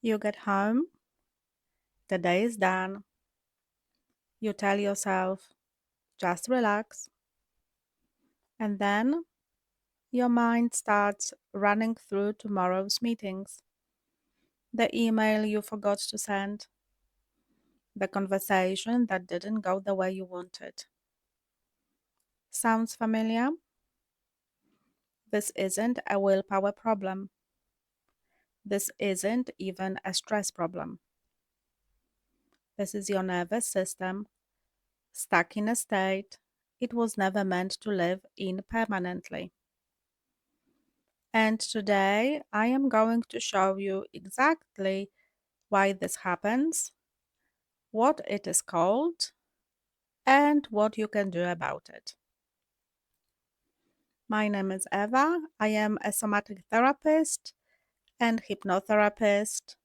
You get home, the day is done. You tell yourself, just relax. And then your mind starts running through tomorrow's meetings, the email you forgot to send, the conversation that didn't go the way you wanted. Sounds familiar? This isn't a willpower problem. This isn't even a stress problem. This is your nervous system stuck in a state it was never meant to live in permanently. And today I am going to show you exactly why this happens, what it is called, and what you can do about it. My name is Eva. I am a somatic therapist and hypnotherapist,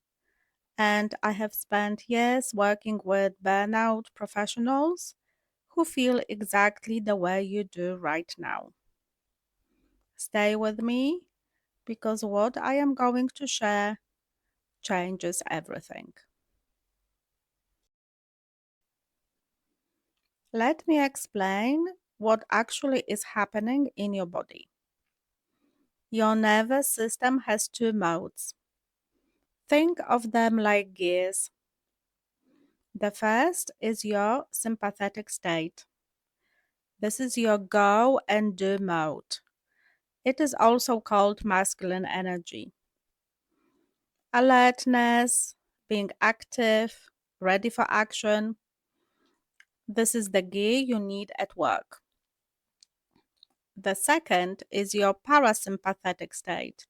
and I have spent years working with burnout professionals who feel exactly the way you do right now. Stay with me because what I am going to share changes everything. Let me explain what actually is happening in your body. Your nervous system has two modes. Think of them like gears. The first is your sympathetic state. This is your go and do mode. It is also called masculine energy. Alertness, being active, ready for action. This is the gear you need at work. The second is your parasympathetic state.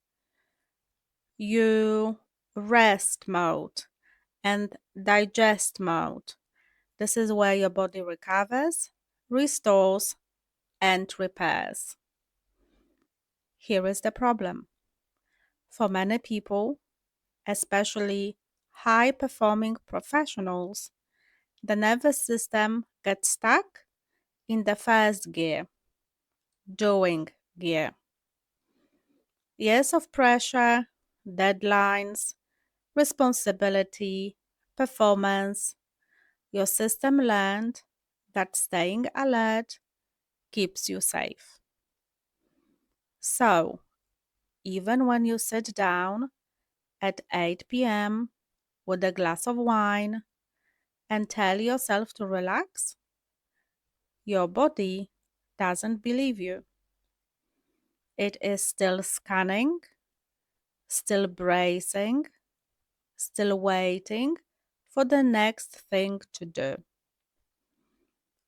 You rest mode and digest mode. This is where your body recovers, restores, and repairs. Here is the problem. For many people, especially high performing professionals, the nervous system gets stuck in the first gear, doing gear. Years of pressure, deadlines, responsibility, performance. Your system learned that staying alert keeps you safe. So, even when you sit down at 8 p.m. with a glass of wine and tell yourself to relax, your body doesn't believe you. It is still scanning, still bracing, still waiting for the next thing to do.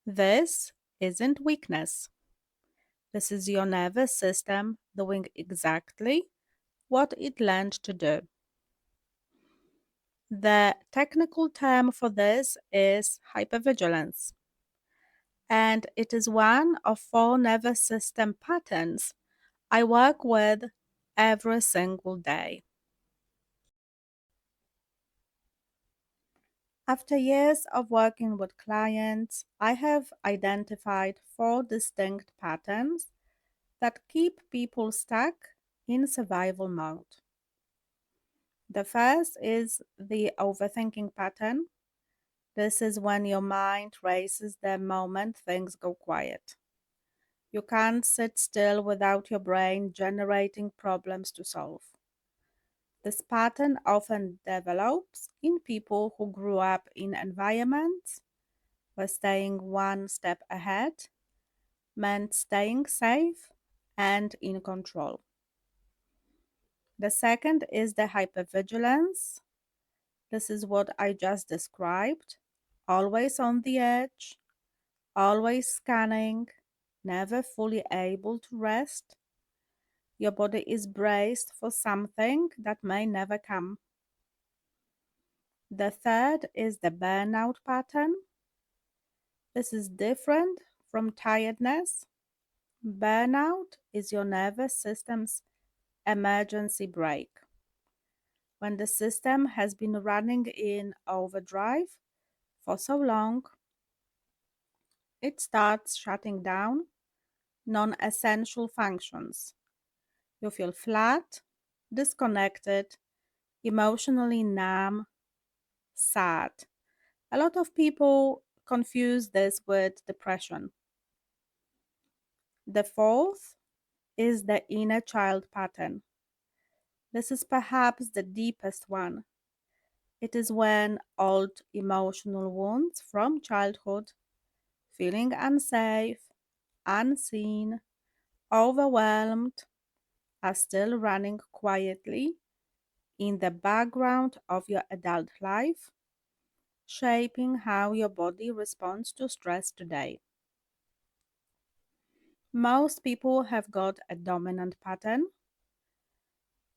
This isn't weakness. This is your nervous system doing exactly what it learned to do. The technical term for this is hypervigilance, and it is one of four nervous system patterns I work with every single day. After years of working with clients, I have identified four distinct patterns that keep people stuck in survival mode. The first is the overthinking pattern. This is when your mind races the moment things go quiet. You can't sit still without your brain generating problems to solve. This pattern often develops in people who grew up in environments where staying one step ahead meant staying safe and in control. The second is the hypervigilance. This is what I just described. Always on the edge, always scanning, never fully able to rest. Your body is braced for something that may never come. The third is the burnout pattern. This is different from tiredness. Burnout is your nervous system's emergency brake. When the system has been running in overdrive for so long, it starts shutting down non essential functions. You feel flat, disconnected, emotionally numb, sad. A lot of people confuse this with depression. The fourth is the inner child pattern. This is perhaps the deepest one. It is when old emotional wounds from childhood, feeling unsafe, unseen, overwhelmed, are still running quietly in the background of your adult life, shaping how your body responds to stress today. Most people have got a dominant pattern.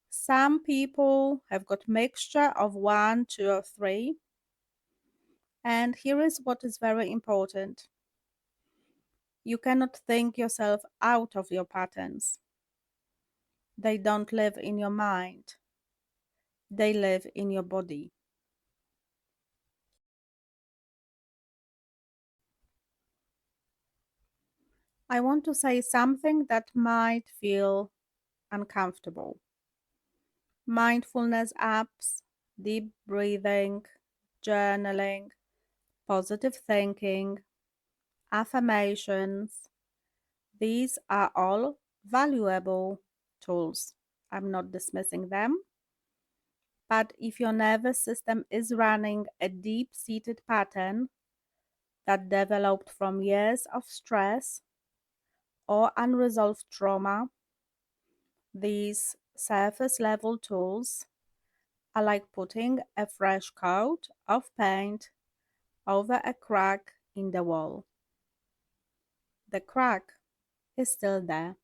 Some people have got mixture of one, two, or three. And here is what is very important. You cannot think yourself out of your patterns. They don't live in your mind. They live in your body. I want to say something that might feel uncomfortable. Mindfulness apps, deep breathing, journaling, positive thinking, affirmations, these are all valuable tools. I'm not dismissing them. But if your nervous system is running a deep seated pattern that developed from years of stress or unresolved trauma, these surface level tools are like putting a fresh coat of paint over a crack in the wall. The crack is still there.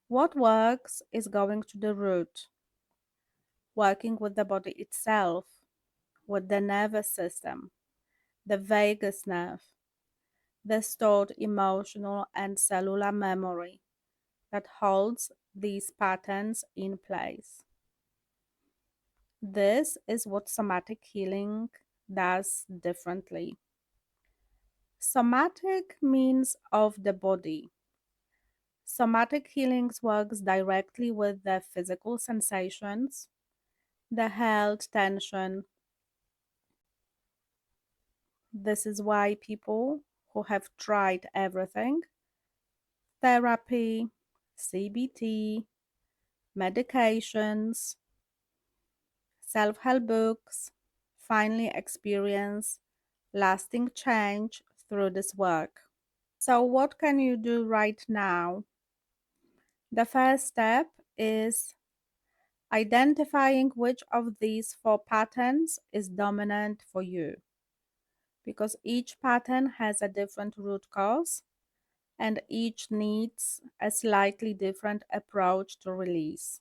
What works is going to the root, working with the body itself, with the nervous system, the vagus nerve, the stored emotional and cellular memory that holds these patterns in place. This is what somatic healing does differently. Somatic means of the body. Somatic healing works directly with the physical sensations, the held tension. This is why people who have tried everything, therapy, CBT, medications, self help books, finally experience lasting change through this work. So, what can you do right now? The first step is identifying which of these four patterns is dominant for you, because each pattern has a different root cause and each needs a slightly different approach to release.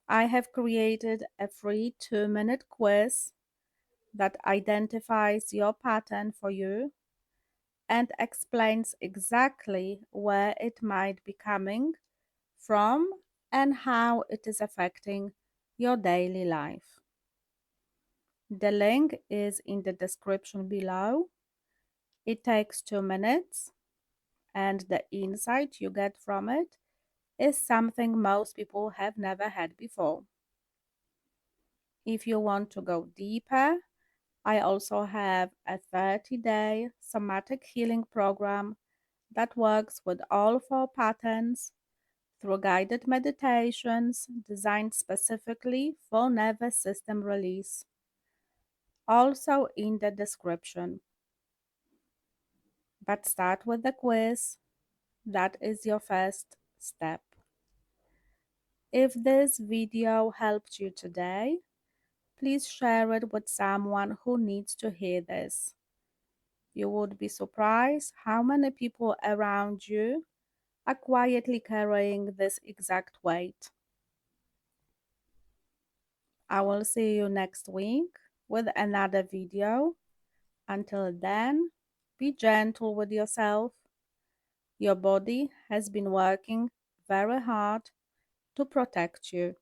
I have created a free 2-minute quiz that identifies your pattern for you and explains exactly where it might be coming from and how it is affecting your daily life. The link is in the description below. It takes 2 minutes, and the insight you get from it is something most people have never had before. If you want to go deeper, I also have a 30-day somatic healing program that works with all four patterns through guided meditations designed specifically for nervous system release. Also in the description. But start with the quiz. That is your first step. If this video helped you today, please share it with someone who needs to hear this. You would be surprised how many people around you are quietly carrying this exact weight. I will see you next week with another video. Until then, be gentle with yourself. Your body has been working very hard to protect you.